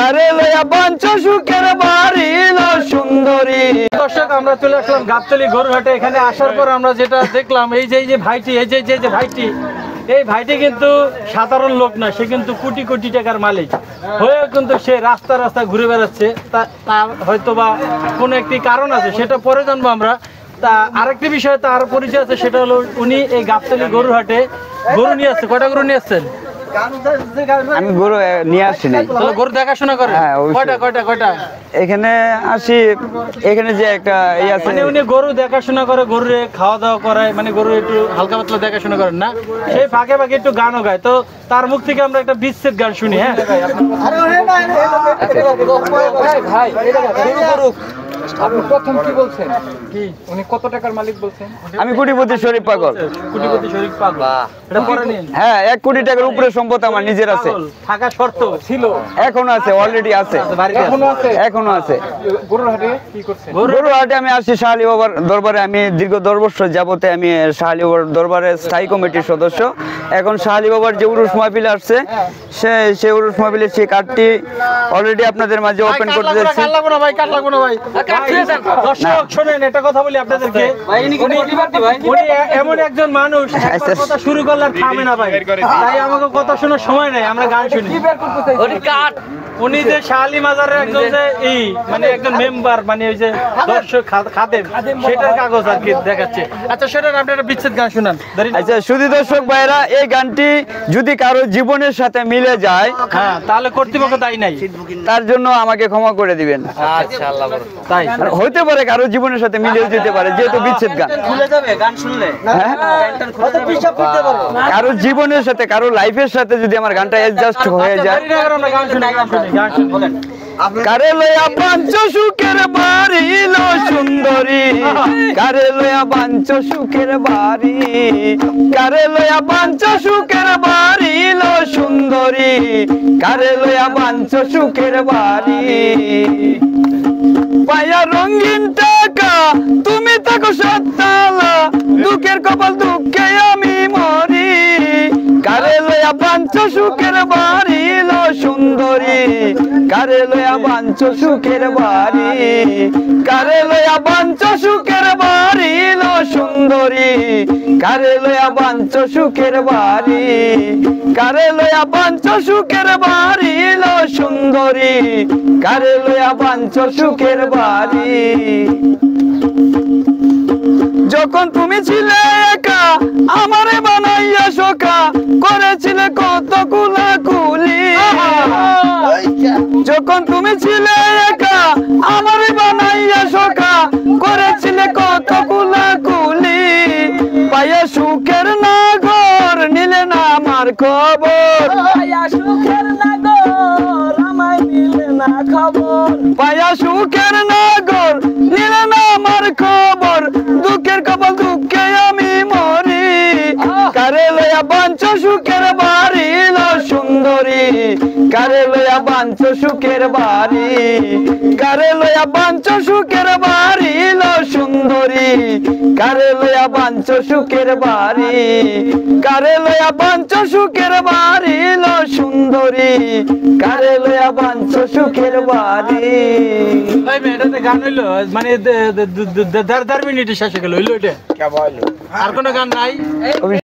কারে লয়া বাঞ্ছো সুখের বাড়ি লো সুন্দরী। দর্শক আমরা চলে আসলাম গাবতলী গরুরহাটে। এখানে আসার পর আমরা যেটা দেখলাম এই যে ভাইটি এই ভাইটি কিন্তু সাধারণ লোক না, সে কিন্তু কোটি কোটি টাকার মালিক হয়ে কিন্তু সে রাস্তা ঘুরে বেড়াচ্ছে। তার হয়তো বা কোনো একটি কারণ আছে, সেটা পরে জানবো আমরা। তা আরেকটি বিষয় তার পরিচয় আছে, সেটা হলো উনি এই গাবতলী গরুরহাটে গরু নিয়ে আসছে। কয়টা গরু নিয়ে আসছেন? আমি গরু নিয়ে আসছি নাই। গরু দেখাশোনা করে? কয়টা? এখানে আসি, এখানে যে একটা এই আছে, মানে উনি গরু দেখাশোনা করে, গরুরে খাওয়া দাওয়া করায়, মানে গরু একটু হালকা পাতলা দেখাশোনা করেন না, সেই ফাঁকে একটু গানও গায়। তো তার মুখ থেকে আমরা একটা বিচ্ছেদ গান শুনি। হ্যাঁ, আপনি প্রথম কি বলছেন? কি উনি কত টাকার মালিক বলছেন? আমি কোটিপতি শরীফ পাগল। কোটিপতি শরীফ পাগল, এটা পরে নিন। হ্যাঁ, 1 কোটি টাকার উপরে সম্পদ আমার নিজের আছে। থাকা শর্ত ছিল, এখনো আছে, অলরেডি আছে, এখনো আছে। গরুরহাটে কি করছেন? গরুরহাটে আমি আসছি শাহ আলী বাবার দরবারে। আমি দীর্ঘ 10 বছর যাবতে আমি শাহ আলী বাবার দরবারের স্থায়ী কমিটির সদস্য। এখন শাহ আলী বাবার যে উরুস মাহফিল আসছে, সেই উরুস মাহফিলে সেই কার্ডটি অলরেডি আপনাদের মাঝে ওপেন করতে যাচ্ছি। কাট লাগবো না ভাই। দর্শক শোনেন, একটা কথা বলি আপনাদেরকে, উনি এমন একজন মানুষ, একবার কথা শুরু করলে আর থামে না ভাই। তাই আমাকে কথা শোনার সময় নাই, আমরা গান শুনি। উনি যে শাহ আলী মাজারের একজন যে মানে একজন মেম্বার, মানে ওই যে দর্শক খাদেম, সেটার কাগজ আর কি দেখাচ্ছে। আচ্ছা, সেটার আপনি একটা বিচ্ছেদ গান শুনান। আচ্ছা, শুধু দর্শক ভাইরা, এই গানটি যদি কারো জীবনের সাথে মিলে যায়, হ্যাঁ, তাহলে কর্তৃপক্ষ দায়ী নাই, তার জন্য আমাকে ক্ষমা করে দিবেন। আচ্ছা, আল্লাহ তাই হইতে পারে কারো জীবনের সাথে মিলেও যেতে পারে, যেহেতু বিচ্ছেদ গান। কারো জীবনের সাথে, কারো লাইফের সাথে যদি আমার গানটা অ্যাডজাস্ট হয়ে যায়। কারে লয়া বাঞ্ছো সুখের বাড়ি লো সুন্দরী, কারে লয়া বাঞ্ছো সুখের বাড়ি, কারে লয়া বাঞ্ছো সুখের বাড়ি লো সুন্দরী, কারে লয়া বাঞ্ছো সুখের বাড়ি। পায়া রঙিন টাকা তুমি থাকো সাততলা, দুঃখের কপাল দুঃখে আমি মরি, কারে লয়া বাঞ্ছো সুখের বাড়ি লো সুন্দরী, কারে লয়া বাঞ্ছো সুখের বাড়ি, কারে লয়া বাঞ্ছো সুখের বাড়ি লো সুন্দরী, কারে লয়া বাঞ্ছো সুখের বাড়ি, কারে লয়া বাঞ্ছো সুখের বাড়ি লো সুন্দরী, কারে লয়া বাঞ্ছো সুখের বাড়ি। যখন তুমি ছিলে একা আমারে বানাইয়া শোকা, করেছিলে কত কুলাকুলি, যখন তুমি ছিলে একা আমারে বানাইয়া শোকা, করেছিলে কত কুলাকুলি, পাইয়া সুখের নাগর নিলে না আমার খবর, সুখের নাগর আমায় নিলে না খবর, পাইয়া সুখের নাগর নিলে না আমার খবর, দুঃখের কপাল দুঃখে আমি মরি, কারে লয়া বাঞ্ছো সুখের বাড়ি লো সুন্দরী, কারে লয়া বাঞ্ছো সুখের বাড়ি, কারে লয়া বাঞ্ছো সুখের বাড়ি লো সুন্দরী, কারে লয়া বাঞ্ছো সুখের বাড়ি, কারে লয়া বাঞ্ছো সুখের বাড়ি লো সুন্দরী, কারে লয়া বাঞ্ছো সুখের বাড়ি। ভাই এটাতে গান হইলো, মানে 1.5 মিনিটে শেষ হয়ে গেল, হইলো এটা? আর কোনো গান নাই?